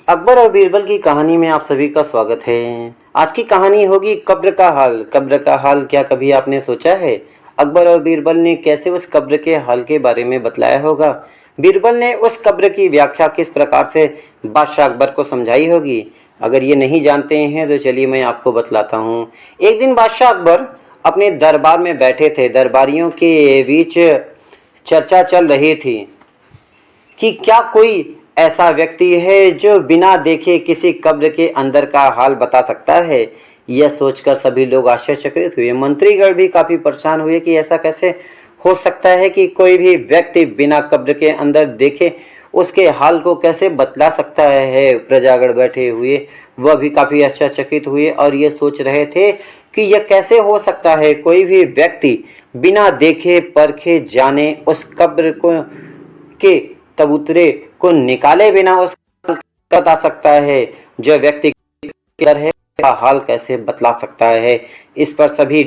अकबर और बीरबल की कहानी में आप सभी का स्वागत है। आज की कहानी होगी कब्र का हाल। कब्र का हाल क्या कभी आपने सोचा है? अकबर और बीरबल ने कैसे उस कब्र के हाल के बारे में बतलाया होगा। बीरबल ने उस कब्र की व्याख्या किस प्रकार से बादशाह अकबर को समझाई होगी। अगर ये नहीं जानते हैं तो चलिए मैं आपको बतलाता हूँ। एक दिन बादशाह अकबर अपने दरबार में बैठे थे। दरबारियों के बीच चर्चा चल रही थी कि क्या कोई ऐसा व्यक्ति है जो बिना देखे किसी कब्र के अंदर का हाल बता सकता है। यह सोचकर सभी लोग आश्चर्यचकित हुए। मंत्रीगण भी काफी परेशान हुए कि ऐसा कैसे हो सकता है कि कोई भी व्यक्ति बिना कब्र के अंदर देखे उसके हाल को कैसे बतला सकता है। प्रजागण बैठे हुए वह भी काफी आश्चर्यचकित हुए और ये सोच रहे थे कि यह कैसे हो सकता है कोई भी व्यक्ति बिना देखे परखे जाने उस कब्र को के तबूतरे को निकाले बिना उस बता सकता है। जो व्यक्ति डर है का हाल कैसे बतला सकता है। इस पर सभी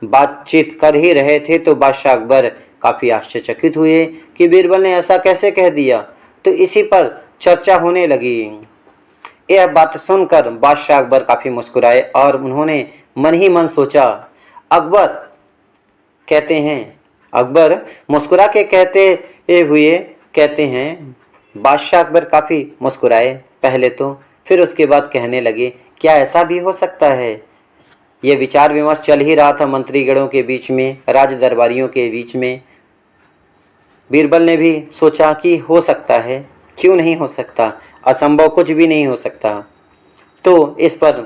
बातचीत कर ही रहे थे तो बादशाह अकबर काफी आश्चर्यचकित हुए कि बीरबल ने ऐसा कैसे कह दिया। तो इसी पर चर्चा होने लगी। यह बात सुनकर बादशाह अकबर काफी मुस्कुराए और उन्होंने मन ही मन सोचा। अकबर कहते हैं अकबर मुस्कुरा के कहते हैं बादशाह अकबर काफ़ी मुस्कुराए पहले तो, फिर उसके बाद कहने लगे क्या ऐसा भी हो सकता है। ये विचार विमर्श चल ही रहा था मंत्रीगणों के बीच में, राज दरबारियों के बीच में। बीरबल ने भी सोचा कि हो सकता है, क्यों नहीं हो सकता, असंभव कुछ भी नहीं हो सकता। तो इस पर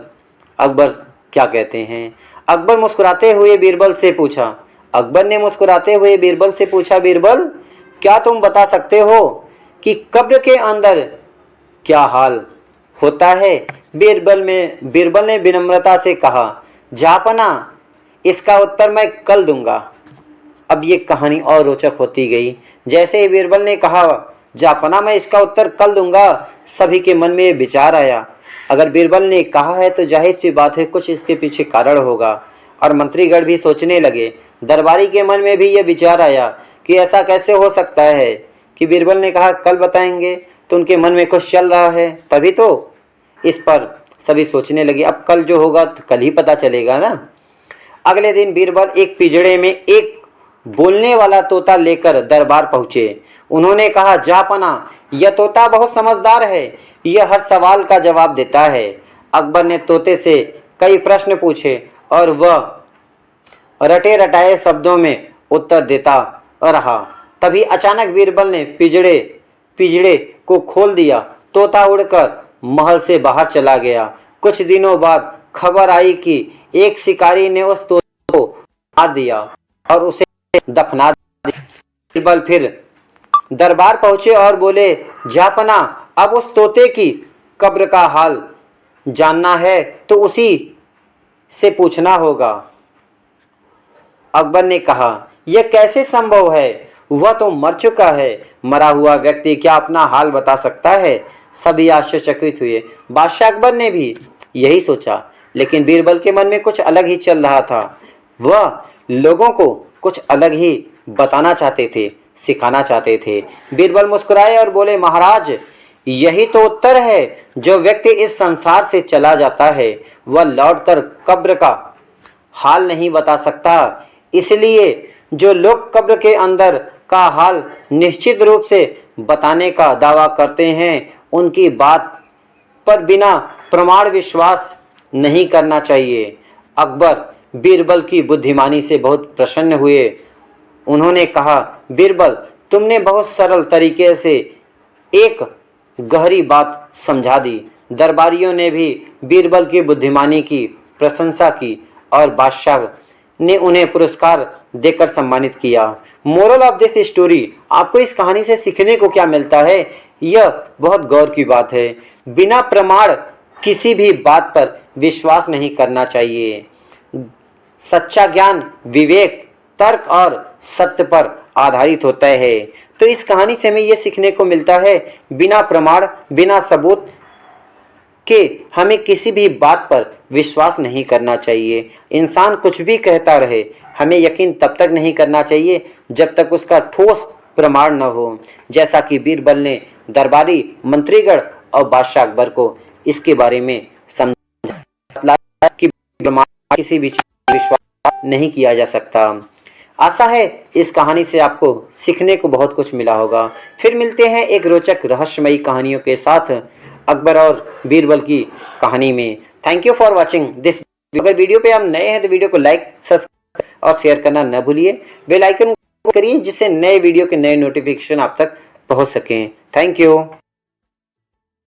अकबर क्या कहते हैं। अकबर मुस्कुराते हुए बीरबल से पूछा अकबर ने मुस्कुराते हुए बीरबल से पूछा बीरबल क्या तुम बता सकते हो कि कब्र के अंदर क्या हाल होता है। बीरबल ने विनम्रता से कहा जापना इसका उत्तर मैं कल दूंगा। अब ये कहानी और रोचक होती गई। जैसे ही बीरबल ने कहा जापना मैं इसका उत्तर कल दूंगा, सभी के मन में विचार आया अगर बीरबल ने कहा है तो जाहिर सी बात है कुछ इसके पीछे कारण होगा। और मंत्रीगण भी सोचने लगे। दरबारी के मन में भी यह विचार आया कि ऐसा कैसे हो सकता है कि बीरबल ने कहा कल बताएंगे, तो उनके मन में कुछ चल रहा है तभी तो। इस पर सभी सोचने लगे अब कल जो होगा तो कल ही पता चलेगा ना। अगले दिन बीरबल एक पिंजड़े में एक बोलने वाला तोता लेकर दरबार पहुंचे। उन्होंने कहा जापना यह तोता बहुत समझदार है, यह हर सवाल का जवाब देता है। अकबर ने तोते से कई प्रश्न पूछे और वह रटे रटाए शब्दों में उत्तर देता रहा। तभी अचानक बीरबल ने पिंजड़े को खोल दिया। तोता उड़कर महल से बाहर चला गया। कुछ दिनों बाद खबर आई कि एक शिकारी ने उस तोते को मार दिया और उसे दफना दिया। बीरबल फिर दरबार पहुंचे और बोले जापना अब उस तोते की कब्र का हाल जानना है तो उसी से पूछना होगा। अकबर ने कहा यह कैसे संभव है, वह तो मर चुका है, मरा हुआ व्यक्ति क्या अपना हाल बता सकता है। सभी आश्चर्यचकित हुए। बादशाह अकबर ने भी यही सोचा, लेकिन बीरबल के मन में कुछ अलग ही चल रहा था। वह लोगों को कुछ अलग ही बताना चाहते थे, सिखाना चाहते थे। बीरबल मुस्कुराए और बोले महाराज यही तो उत्तर है। जो व्यक्ति इस संसार से चला जाता है वह लौटकर कब्र का हाल नहीं बता सकता। इसलिए जो लोग कब्र के अंदर का हाल निश्चित रूप से बताने का दावा करते हैं उनकी बात पर बिना प्रमाण विश्वास नहीं करना चाहिए। अकबर बीरबल की बुद्धिमानी से बहुत प्रसन्न हुए। उन्होंने कहा बीरबल तुमने बहुत सरल तरीके से एक गहरी बात समझा दी। दरबारियों ने भी बीरबल की बुद्धिमानी की प्रशंसा की और बादशाह ने उन्हें पुरस्कार देकर सम्मानित किया। मोरल ऑफ दिस स्टोरी, आपको इस कहानी से सीखने को क्या मिलता है? यह बहुत गौर की बात है। बिना प्रमाण किसी भी बात पर विश्वास नहीं करना चाहिए। सच्चा ज्ञान विवेक तर्क और सत्य पर आधारित होता है। तो इस कहानी से हमें यह सीखने को मिलता है बिना प्रमाण बिना सबूत के हमें किसी भी बात पर विश्वास नहीं करना चाहिए। इंसान कुछ भी कहता रहे, हमें यकीन तब तक नहीं करना चाहिए जब तक उसका ठोस प्रमाण न हो। जैसा कि बीरबल ने दरबारी मंत्रीगण और बादशाह अकबर को इसके बारे में समझाया कि ब्रह्मांड किसी भी चीज पर विश्वास नहीं किया जा सकता। आशा है इस कहानी से आपको सीखने को बहुत कुछ मिला होगा। फिर मिलते हैं एक रोचक रहस्यमयी कहानियों के साथ अकबर और बीरबल की कहानी में। Thank you for watching this. अगर वीडियो पे आप नए हैं तो वीडियो को लाइक, सब्सक्राइब और शेयर करना न भूलिए। बेल आइकन को करिए जिससे नए वीडियो के नए नोटिफिकेशन आप तक पहुंच सकें। Thank you.